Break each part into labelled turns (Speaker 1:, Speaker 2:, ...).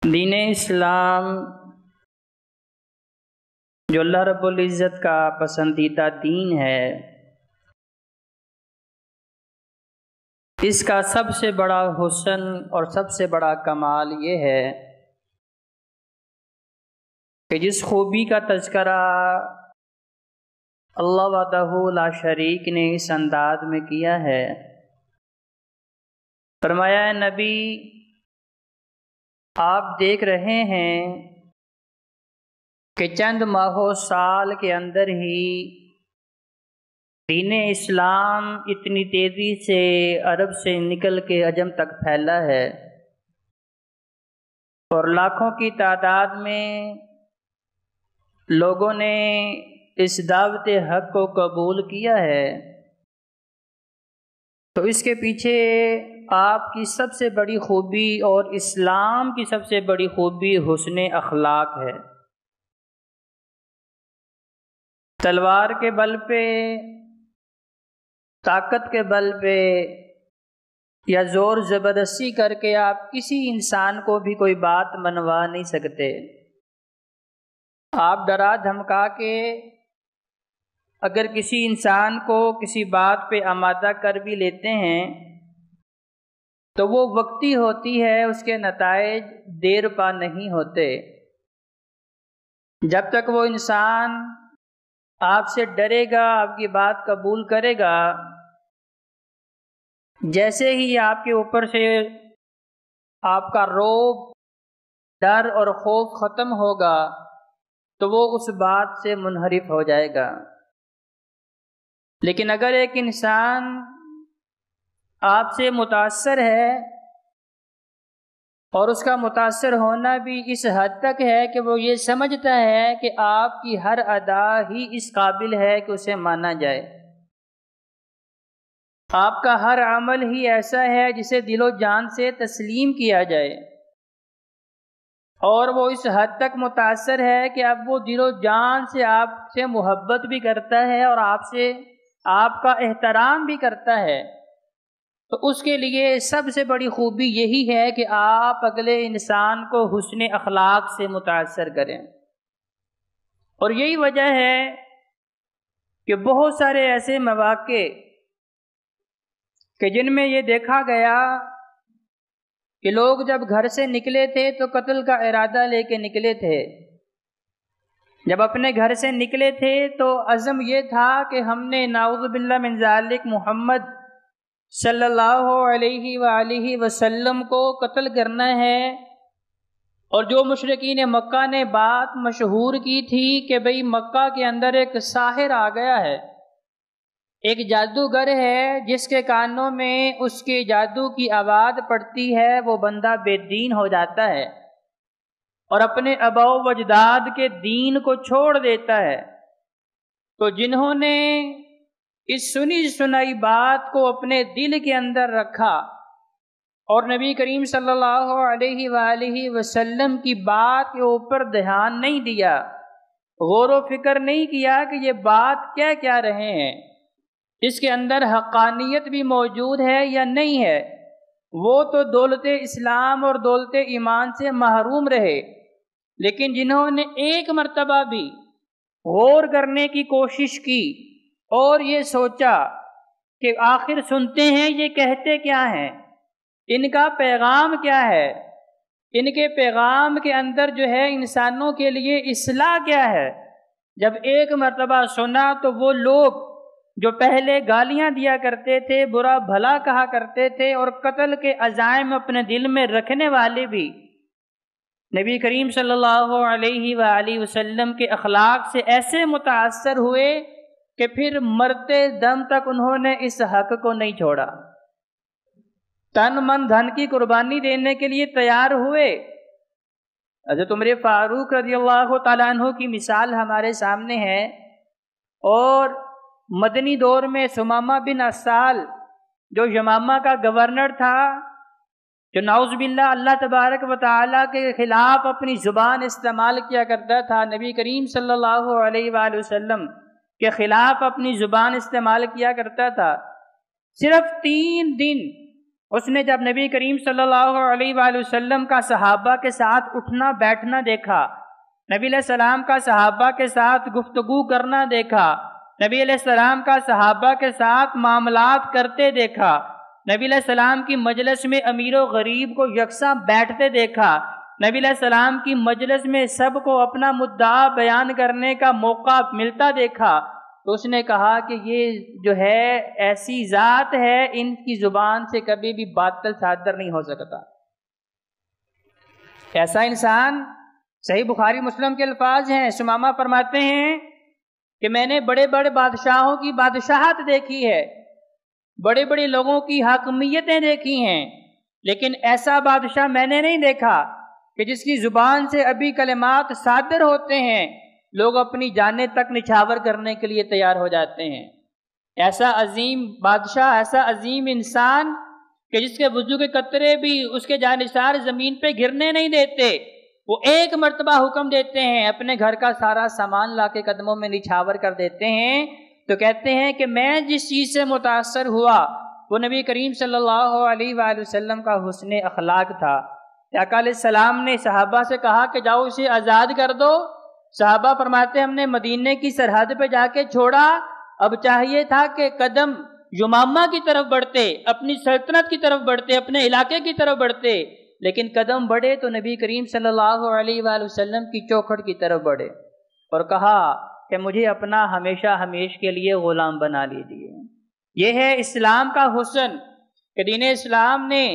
Speaker 1: دین اسلام جو اللہ رب العزت کا پسندیدہ دین ہے، اس کا سب سے بڑا حسن اور سب سے بڑا کمال یہ ہے کہ جس خوبی کا تذکرہ اللہ وحدہ لا شریک نے اس انداز میں کیا ہے، فرمایا ہے نبی آپ دیکھ رہے ہیں کہ چند ماہوں سال کے اندر ہی دین اسلام اتنی تیزی سے عرب سے نکل کے عجم تک پھیلا ہے اور لاکھوں کی تعداد میں لوگوں نے اس دعوت حق کو قبول کیا ہے۔ تو اس کے پیچھے آپ کی سب سے بڑی خوبی اور اسلام کی سب سے بڑی خوبی حسن اخلاق ہے۔ تلوار کے بل پہ، طاقت کے بل پہ یا زور زبردستی کر کے آپ کسی انسان کو بھی کوئی بات منوا نہیں سکتے۔ آپ ڈرا دھمکا کے اگر کسی انسان کو کسی بات پہ آمادہ کر بھی لیتے ہیں تو وہ وقتی ہوتی ہے، اس کے نتائج دیر پا نہیں ہوتے۔ جب تک وہ انسان آپ سے ڈرے گا، آپ کی بات قبول کرے گا، جیسے ہی آپ کے اوپر سے آپ کا رعب، ڈر اور خوف ختم ہوگا تو وہ اس بات سے منحرف ہو جائے گا۔ لیکن اگر ایک انسان آپ سے متاثر ہے اور اس کا متاثر ہونا بھی اس حد تک ہے کہ وہ یہ سمجھتا ہے کہ آپ کی ہر ادا ہی اس قابل ہے کہ اسے مانا جائے، آپ کا ہر عمل ہی ایسا ہے جسے دل و جان سے تسلیم کیا جائے، اور وہ اس حد تک متاثر ہے کہ اب وہ دل و جان سے آپ سے محبت بھی کرتا ہے اور آپ کا احترام بھی کرتا ہے، تو اس کے لیے سب سے بڑی خوبی یہی ہے کہ آپ اگلے انسان کو حسن اخلاق سے متاثر کریں۔ اور یہی وجہ ہے کہ بہت سارے ایسے مواقع کہ جن میں یہ دیکھا گیا کہ لوگ جب گھر سے نکلے تھے تو قتل کا ارادہ لے کے نکلے تھے، جب اپنے گھر سے نکلے تھے تو عزم یہ تھا کہ ہم نے نعوذ باللہ من ذالک محمد صلی اللہ علیہ وآلہ وسلم کو قتل کرنا ہے۔ اور جو مشرکین مکہ نے بات مشہور کی تھی کہ بھئی مکہ کے اندر ایک ساحر آ گیا ہے، ایک جادوگر ہے، جس کے کانوں میں اس کے جادو کی آواز پڑتی ہے وہ بندہ بے دین ہو جاتا ہے اور اپنے آباء و اجداد کے دین کو چھوڑ دیتا ہے۔ تو جنہوں نے اس سنی سنائی بات کو اپنے دل کے اندر رکھا اور نبی کریم صلی اللہ علیہ وآلہ وسلم کی بات کے اوپر دھیان نہیں دیا، غور و فکر نہیں کیا کہ یہ بات کیا رہے ہیں، اس کے اندر حقانیت بھی موجود ہے یا نہیں ہے، وہ تو دولت اسلام اور دولت ایمان سے محروم رہے۔ لیکن جنہوں نے ایک مرتبہ بھی غور کرنے کی کوشش کی اور یہ سوچا کہ آخر سنتے ہیں یہ کہتے کیا ہیں، ان کا پیغام کیا ہے، ان کے پیغام کے اندر جو ہے انسانوں کے لیے اصلاح کیا ہے، جب ایک مرتبہ سنا تو وہ لوگ جو پہلے گالیاں دیا کرتے تھے، برا بھلا کہا کرتے تھے اور قتل کے عزائم اپنے دل میں رکھنے والے بھی نبی کریم صلی اللہ علیہ وآلہ وسلم کے اخلاق سے ایسے متاثر ہوئے کہ پھر مرتے دم تک انہوں نے اس حق کو نہیں چھوڑا، تن من دھن کی قربانی دینے کے لیے تیار ہوئے۔ حضرت عمر فاروق رضی اللہ تعالیٰ عنہ کی مثال ہمارے سامنے ہے، اور مدنی دور میں ثمامہ بن اسال جو یمامہ کا گورنر تھا، جو نعوذ باللہ اللہ تبارک و تعالیٰ کے خلاف اپنی زبان استعمال کیا کرتا تھا، نبی کریم صلی اللہ علیہ وآلہ وسلم کے خلاف اپنی زبان استعمال کیا کرتا تھا، صرف 3 دن اس نے جب نبی کریم صلی اللہ علیہ وآلہ وسلم کا صحابہ کے ساتھ اٹھنا بیٹھنا دیکھا، نبی علیہ السلام کا صحابہ کے ساتھ گفتگو کرنا دیکھا، نبی علیہ السلام کا صحابہ کے ساتھ معاملات کرتے دیکھا، نبی علیہ السلام کی مجلس میں امیر و غریب کو یکساں بیٹھتے دیکھا، نبی علیہ السلام کی مجلس میں سب کو اپنا مدعا بیان کرنے کا موقع ملتا دیکھا، تو اس نے کہا کہ یہ جو ہے ایسی ذات ہے، ان کی زبان سے کبھی بھی باطل صادر نہیں ہو سکتا۔ ایسا انسان، صحیح بخاری مسلم کے الفاظ ہیں، سمامہ فرماتے ہیں کہ میں نے بڑے بڑے بادشاہوں کی بادشاہت دیکھی ہے، بڑے بڑے لوگوں کی حاکمیتیں دیکھی ہیں، لیکن ایسا بادشاہ میں نے نہیں دیکھا کہ جس کی زبان سے ابھی کلمات صادر ہوتے ہیں لوگ اپنی جانیں تک نچھاور کرنے کے لیے تیار ہو جاتے ہیں۔ ایسا عظیم بادشاہ، ایسا عظیم انسان کہ جس کے وضو کے قطرے بھی اس کے جانثار زمین پہ گرنے نہیں دیتے، وہ ایک مرتبہ حکم دیتے ہیں، اپنے گھر کا سارا سامان لا کے قدموں میں نچھاور کر دیتے ہیں، تو کہتے ہیں کہ میں جس چیز سے متاثر ہوا وہ نبی کریم صلی اللہ علیہ وآلہ وسلم کا حسن اخلاق تھا۔ آقا علیہ السلام نے صحابہ سے کہا کہ جاؤ اسے آزاد کر دو، صحابہ فرماتے ہم نے مدینے کی سرحد پہ جا کے چھوڑا، اب چاہیے تھا کہ قدم یمامہ کی طرف بڑھتے، اپنی سلطنت کی طرف بڑھتے، اپنے علاقے کی طرف بڑھتے، لیکن قدم بڑھے تو نبی کریم صلی اللہ علیہ وآلہ وسلم کی چوکھٹ کی طرف بڑھے اور کہا کہ مجھے اپنا ہمیشہ ہمیش کے لیے غلام بنا لیجیے۔ یہ ہے اسلام کا حسن کہ دین اسلام نے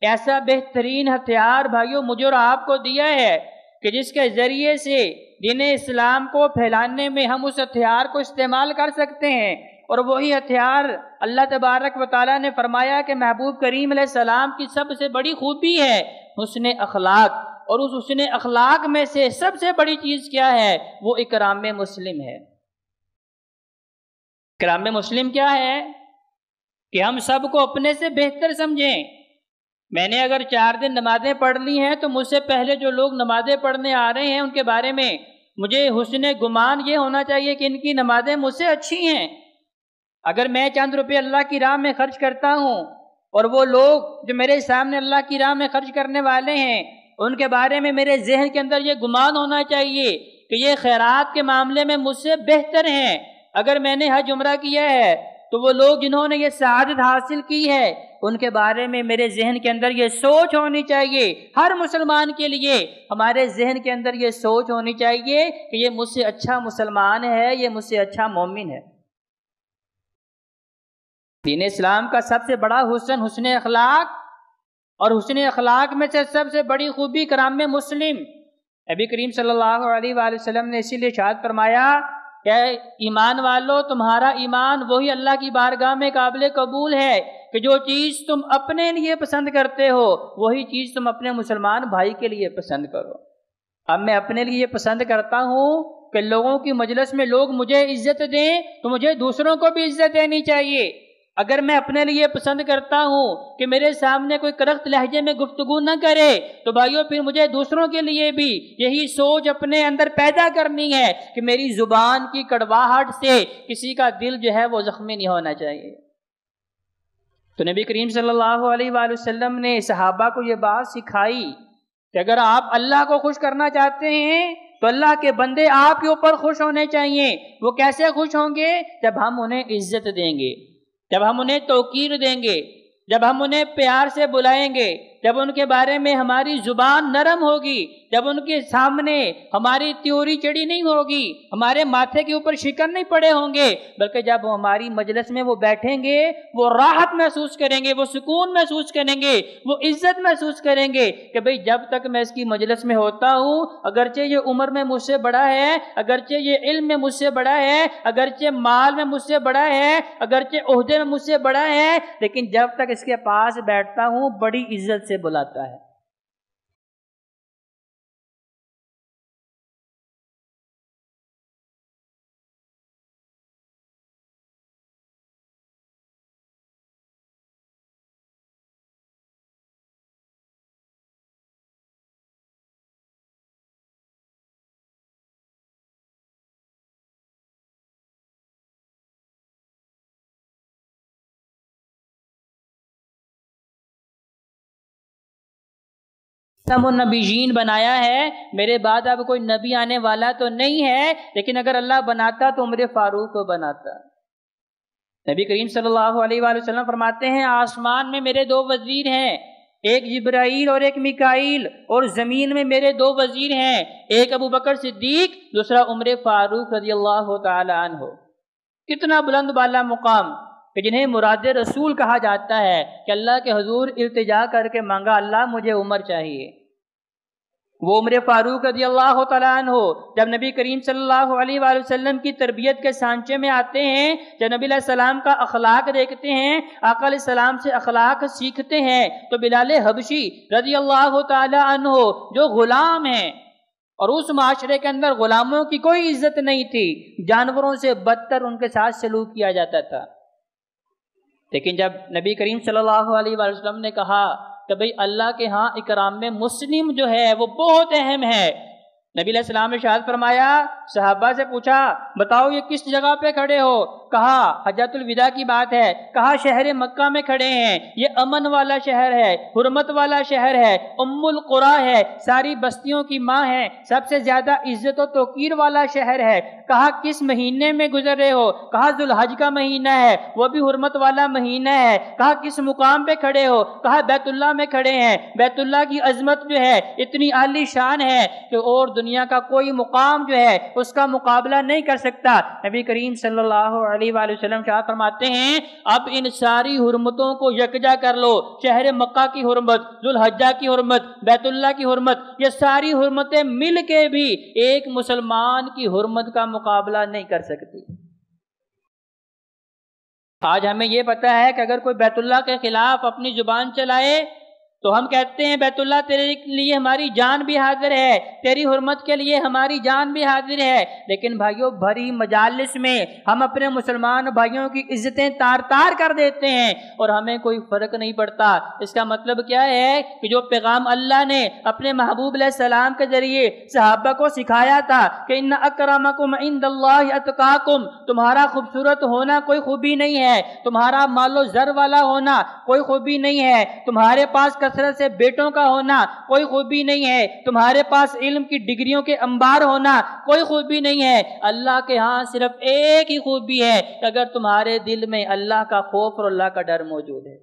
Speaker 1: ایسا بہترین ہتھیار بھائیوں مجھے اور آپ کو دیا ہے کہ جس کے ذریعے سے دین اسلام کو پھیلانے میں ہم اس ہتھیار کو استعمال کر سکتے ہیں، اور وہی ہتھیار اللہ تبارک و تعالیٰ نے فرمایا کہ محبوب کریم علیہ السلام کی سب سے بڑی خوبی ہے حسن اخلاق، اور اس حسن اخلاق میں سے سب سے بڑی چیز کیا ہے؟ وہ اکرام مسلم ہے۔ اکرام مسلم کیا ہے؟ کہ ہم سب کو اپنے سے بہتر سمجھیں۔ میں نے اگر 4 دن نمازیں پڑھ لی ہیں تو مجھ سے پہلے جو لوگ نمازیں پڑھنے آ رہے ہیں ان کے بارے میں مجھے حسن گمان یہ ہونا چاہیے کہ ان کی نمازیں مجھ سے اچھی ہیں۔ اگر میں چند روپے اللہ کی راہ میں خرچ کرتا ہوں اور وہ لوگ جو میرے سامنے اللہ کی راہ میں خرچ کرنے والے ہیں ان کے بارے میں میرے ذہن کے اندر یہ گمان ہونا چاہیے کہ یہ خیرات کے معاملے میں مجھ سے بہتر ہیں۔ اگر میں نے حج عمرہ کیا ہے تو وہ لوگ جنہوں نے یہ سعادت حاصل کی ہے ان کے بارے میں میرے ذہن کے اندر یہ سوچ ہونی چاہیے۔ ہر مسلمان کے لیے ہمارے ذہن کے اندر یہ سوچ ہونی چاہیے کہ یہ مجھ سے اچھا مسلمان ہے، یہ مجھ سے اچھا مومن ہے۔ دین اسلام کا سب سے بڑا حسن حسن اخلاق، اور حسن اخلاق میں سے سب سے بڑی خوبی کرام مسلم۔ نبی کریم صلی اللہ علیہ وآلہ وسلم نے اسی لیے ارشاد فرمایا کہ ایمان والو تمہارا ایمان وہی اللہ کی بارگاہ میں قابل قبول ہے کہ جو چیز تم اپنے لیے پسند کرتے ہو وہی چیز تم اپنے مسلمان بھائی کے لیے پسند کرو۔ اب میں اپنے لیے پسند کرتا ہوں کہ لوگوں کی مجلس میں لوگ مجھے عزت دیں تو مجھے دوسروں کو بھی عزت دینی چاہیے۔ اگر میں اپنے لیے پسند کرتا ہوں کہ میرے سامنے کوئی کرخت لہجے میں گفتگو نہ کرے تو بھائیوں پھر مجھے دوسروں کے لیے بھی یہی سوچ اپنے اندر پیدا کرنی ہے کہ میری زبان کی کڑواہٹ سے کسی کا دل جو ہے وہ زخمی نہیں ہونا چاہیے۔ تو نبی کریم صلی اللہ علیہ وآلہ وسلم نے صحابہ کو یہ بات سکھائی کہ اگر آپ اللہ کو خوش کرنا چاہتے ہیں تو اللہ کے بندے آپ کے اوپر خوش ہونے چاہیے۔ وہ کیسے خوش ہوں گے؟ جب ہم انہیں عزت دیں گے، جب ہم انہیں توقیر دیں گے، جب ہم انہیں پیار سے بلائیں گے، جب ان کے بارے میں ہماری زبان نرم ہوگی، جب ان کے سامنے ہماری تیوری چڑی نہیں ہوگی، ہمارے ماتھے کے اوپر شکن نہیں پڑے ہوں گے، بلکہ جب وہ ہماری مجلس میں وہ بیٹھیں گے وہ راحت محسوس کریں گے، وہ سکون محسوس کریں گے، وہ عزت محسوس کریں گے کہ بھئی جب تک میں اس کی مجلس میں ہوتا ہوں اگرچہ یہ عمر میں مجھ سے بڑا ہے، اگرچہ یہ علم میں مجھ سے بڑا ہے، اگرچہ مال میں مجھ سے بڑا ہے، اگرچہ عہدے میں مجھ سے بڑا ہے، لیکن جب تک اس کے پاس بیٹھتا ہوں بڑی عزت سے بلاتا ہے۔ خاتم النبیین بنایا ہے، میرے بعد اب کوئی نبی آنے والا تو نہیں ہے، لیکن اگر اللہ بناتا تو عمر فاروق کو بناتا۔ نبی کریم صلی اللہ علیہ وآلہ وسلم فرماتے ہیں آسمان میں میرے دو وزیر ہیں، ایک جبرائیل اور ایک میکائیل، اور زمین میں میرے دو وزیر ہیں، ایک ابو بکر صدیق، دوسرا عمر فاروق رضی اللہ تعالی عنہ۔ کتنا بلند بالا مقام کہ جنہیں مراد رسول کہا جاتا ہے کہ اللہ کے حضور التجا کر کے مانگا اللہ مجھے عمر چاہیے۔ وہ عمر فاروق رضی اللہ تعالیٰ عنہ جب نبی کریم صلی اللہ علیہ وآلہ وسلم کی تربیت کے سانچے میں آتے ہیں، جب نبی علیہ السلام کا اخلاق دیکھتے ہیں، آقا علیہ السلام سے اخلاق سیکھتے ہیں، تو بلال حبشی رضی اللہ تعالیٰ عنہ جو غلام ہیں، اور اس معاشرے کے اندر غلاموں کی کوئی عزت نہیں تھی، جانوروں سے بدتر ان کے ساتھ سلوک کیا جاتا تھا، لیکن جب نبی کریم صلی اللہ علیہ وآلہ وسلم نے کہا کہ بھئی اللہ کے ہاں اکرام میں مسلم جو ہے وہ بہت اہم ہے، نبی علیہ السلام نے ارشاد فرمایا، صحابہ سے پوچھا بتاؤ یہ کس جگہ پہ کھڑے ہو؟ کہا حجۃ الوداع کی بات ہے، کہا شہر مکہ میں کھڑے ہیں، یہ امن والا شہر ہے، حرمت والا شہر ہے، ام القریٰ ہے، ساری بستیوں کی ماں ہے، سب سے زیادہ عزت و توقیر والا شہر ہے۔ کہا کس مہینے میں گزر رہے ہو؟ کہا ذوالحج کا مہینہ ہے، وہ بھی حرمت والا مہینہ ہے۔ کہا کس مقام پہ کھڑے ہو؟ کہا بیت اللہ میں کھڑے ہیں، بیت اللہ کی عظمت جو ہے اتنی عالی شان ہے کہ اور دنیا کا کوئی مقام جو ہے اس کا مقابلہ نہیں کر سکتا۔ نبی کریم صلی اللہ علیہ وآلہ وسلم شاہ فرماتے ہیں اب ان ساری حرمتوں کو یکجا کر لو، شہر مکہ کی حرمت، ذوالحجہ کی حرمت، بیت اللہ کی حرمت، یہ ساری حرمتیں مل کے بھی ایک مسلمان کی حرمت کا مقابلہ نہیں کر سکتی۔ آج ہمیں یہ پتا ہے کہ اگر کوئی بیت اللہ کے خلاف اپنی زبان چلائے تو ہم کہتے ہیں بیت اللہ تیرے لیے ہماری جان بھی حاضر ہے، تیری حرمت کے لیے ہماری جان بھی حاضر ہے، لیکن بھائیوں بھری مجالس میں ہم اپنے مسلمان بھائیوں کی عزتیں تار تار کر دیتے ہیں اور ہمیں کوئی فرق نہیں پڑتا۔ اس کا مطلب کیا ہے کہ جو پیغام اللہ نے اپنے محبوب علیہ السلام کے ذریعے صحابہ کو سکھایا تھا کہ ان اکرمکم عند اللہ اتقاکم، تمہارا خوبصورت ہونا کوئی خوبی نہیں ہے، تمہارا مال و زر والا ہونا کوئی خوبی نہیں ہے، تمہارے پاس کثرت سے بیٹوں کا ہونا کوئی خوبی نہیں ہے، تمہارے پاس علم کی ڈگریوں کے انبار ہونا کوئی خوبی نہیں ہے، اللہ کے ہاں صرف ایک ہی خوبی ہے کہ اگر تمہارے دل میں اللہ کا خوف اور اللہ کا ڈر موجود ہے۔